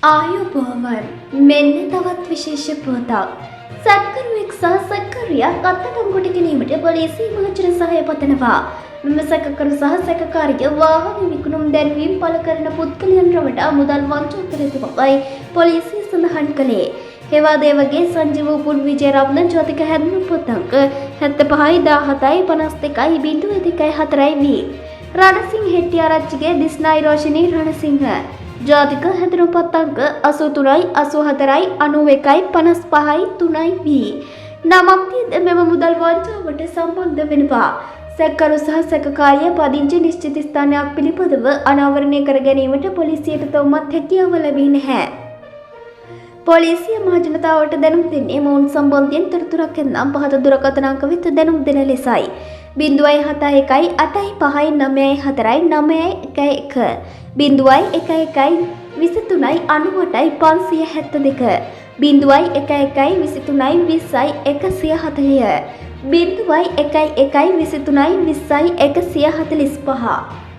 ආයුබෝවන් මෙන්න තවත් විශේෂ පුවතක්. සැකකරුවෙක් සහ සැකකාරියක් අත්අඩංගුවට ගැනීමට පොලිසිය මහජන සහාය පතනවා. මෙම සැකකරු සහ සැකකාරිය වාහන විකුණුම් දැන්වීම් පළ කරන පුද්ගලයන් රවටා මුදල් වංචා කර තිබයි පොලිසිය සඳහන් කළේ. හේවාදේ වගේ සංජීව උපුල් විජේරත්න ජාතික හැඳුනුම් පොත් අංක 75 17 52 02 4 රණසිංහ හෙට්ටිආරච්චිගේ දිස්නායි රෝෂිනී රණසිංහ ජාතික හැඳුනුම් පොත් අංක 83 84 91 55 3 නමක් මෙම මුදල් වංචාවට සම්බන්ධ වෙනවා. සැකකරු සහ සැකකාරිය පදිංචි නිශ්චිත ස්ථානයක් පිළිබඳව අනාවරණය කර ගැනීමට පොලිසියට තවමත් හැකියාව ලැබී නැහැ. පොලිසිය මහජනතාවට දැනුම් දෙන්නේ මොවුන් සම්බන්ධයෙන් තොරතුරක් එන්නම් පහත දුරකථන අංක වෙත දැනුම් දෙන ලෙසයි. 071 85 94 911 011 23 98 572 011 23 20 140 011 23 20 145